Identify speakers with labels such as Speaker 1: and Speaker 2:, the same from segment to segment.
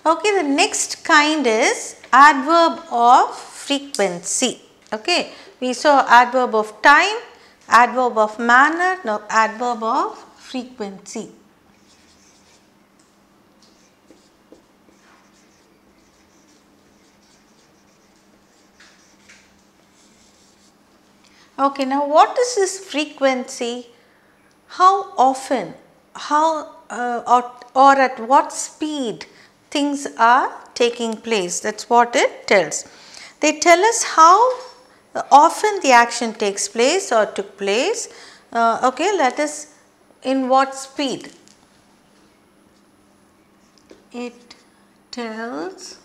Speaker 1: Okay, the next kind is adverb of frequency. Okay, we saw adverb of time, adverb of manner, now adverb of frequency. Okay, now what is this frequency? How often, or at what speed things are taking place. That's what it tells. They tell us how often the action takes place or took place. Okay, let us, in what speed. It tells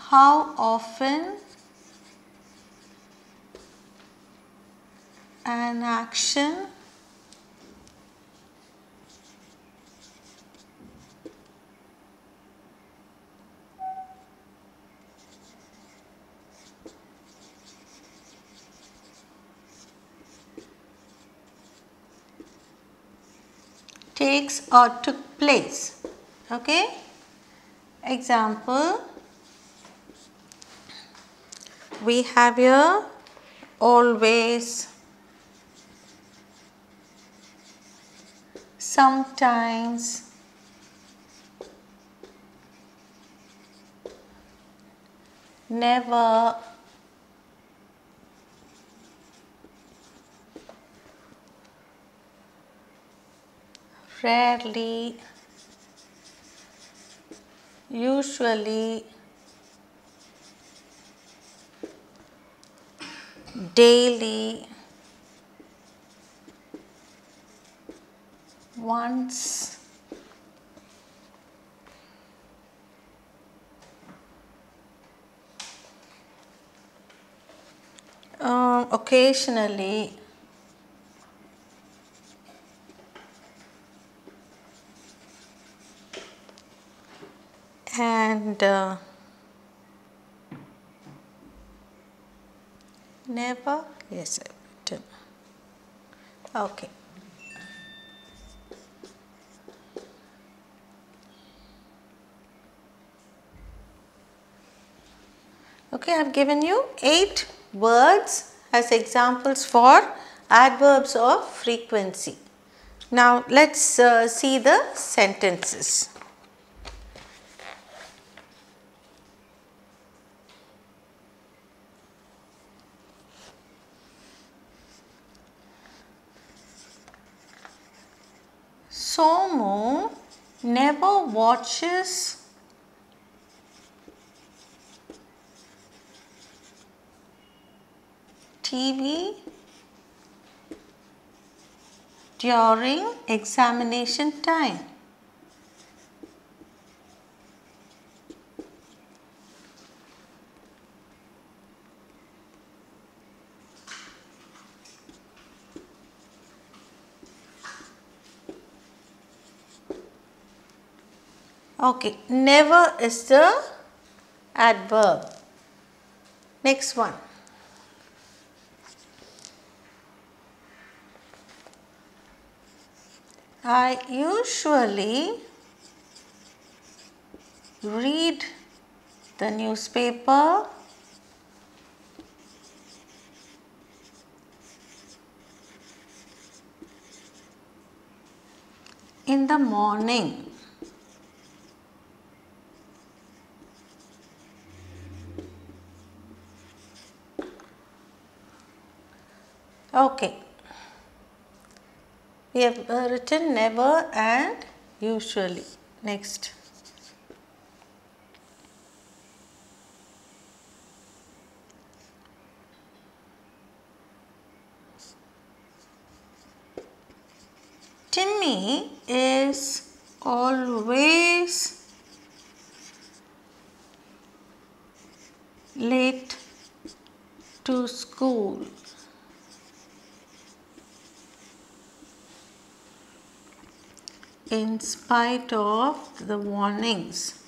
Speaker 1: how often an action takes or took place. Okay. Example, we have here always, sometimes, never, rarely, usually, daily, once, occasionally, and never. Yes, I've written. Okay. Okay, I have given you 8 words as examples for adverbs of frequency. Now, let us see the sentences. Somu never watches TV during examination time. Okay, never is the adverb. Next one. I usually read the newspaper in the morning. Okay. We have written never and usually. Next. Timmy is always late to school. In spite of the warnings.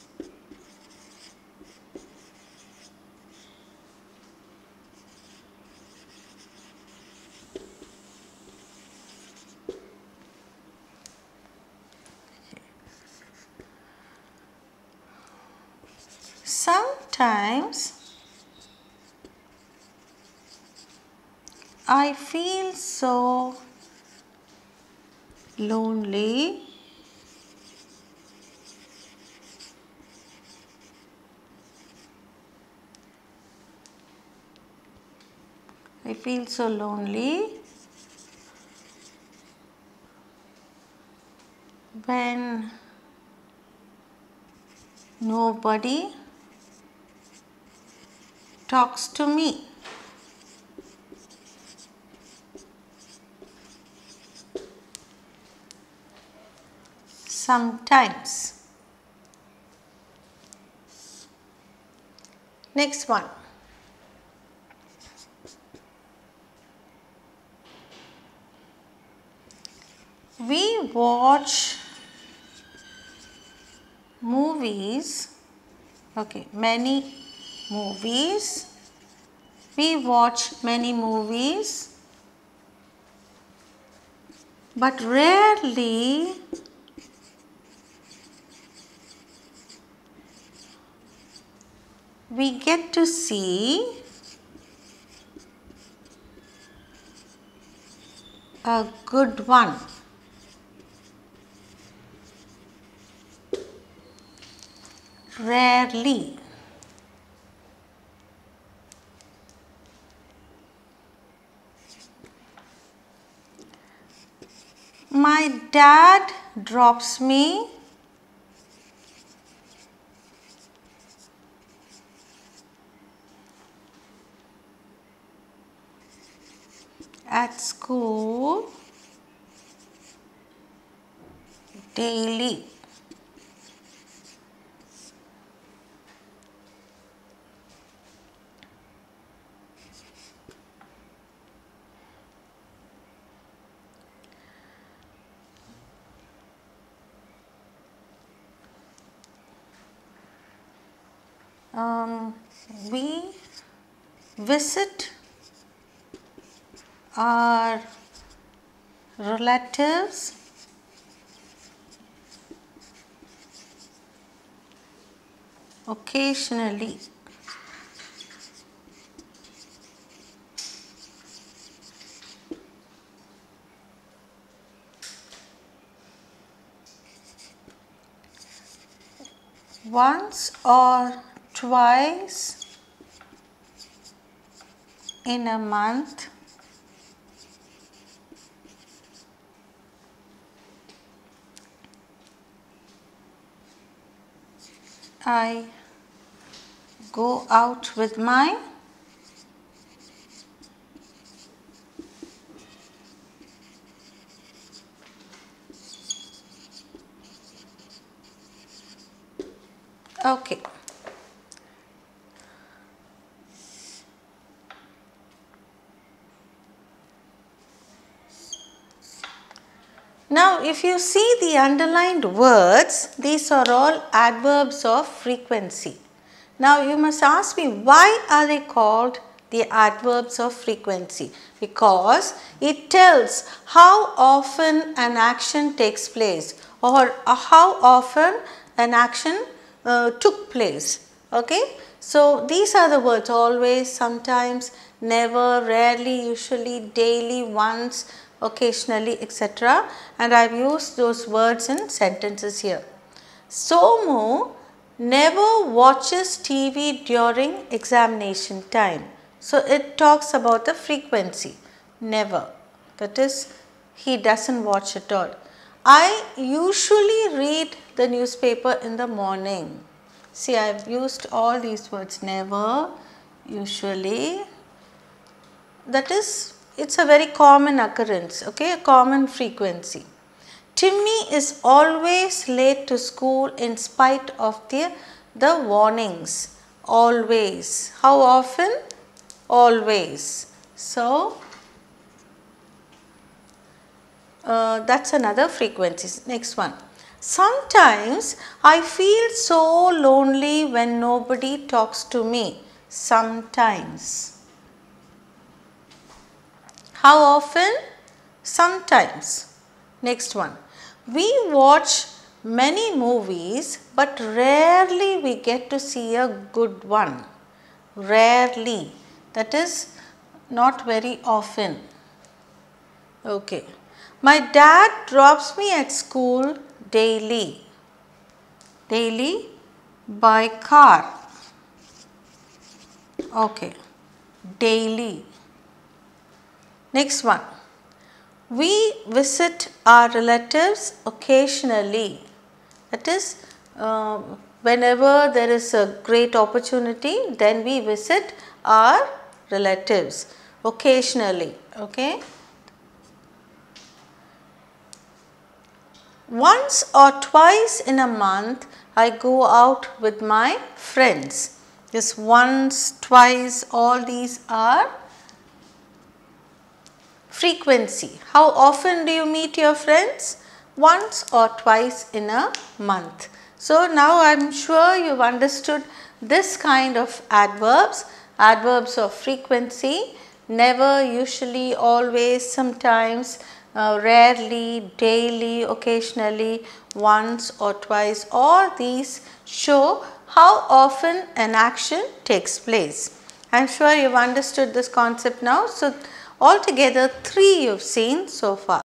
Speaker 1: Sometimes I feel so lonely when nobody talks to me. Sometimes. Next one. We watch movies, many movies. We watch many movies, but rarely we get to see a good one. Rarely. My dad drops me at school daily. We visit our relatives occasionally. Once or twice in a month. I go out with my okay. Now, if you see the underlined words, these are all adverbs of frequency. Now, you must ask me, why are they called the adverbs of frequency? Because it tells how often an action takes place or how often an action took place. Okay? So, these are the words: always, sometimes, never, rarely, usually, daily, once, occasionally, etc. And I have used those words in sentences here. Somu never watches TV during examination time. So, it talks about the frequency, never, that is, he doesn't watch at all. I usually read the newspaper in the morning. See, I have used all these words: never, usually, that is, it's a very common occurrence, okay, a common frequency. Timmy is always late to school in spite of the warnings. Always. How often? Always. So, that's another frequency. Next one. Sometimes I feel so lonely when nobody talks to me. Sometimes. How often? Sometimes. Next one. We watch many movies, but rarely we get to see a good one. Rarely, that is not very often. Okay. My dad drops me at school daily. Daily by car. Okay. Daily. Next one. We visit our relatives occasionally. That is, whenever there is a great opportunity, then we visit our relatives occasionally. Okay. Once or twice in a month, I go out with my friends. This once, twice, all these are frequency. How often do you meet your friends? Once or twice in a month. So, now I am sure you have understood this kind of adverbs, adverbs of frequency, never, usually, always, sometimes, rarely, daily, occasionally, once or twice. All these show how often an action takes place. I am sure you have understood this concept now. So, altogether 3 you have seen so far.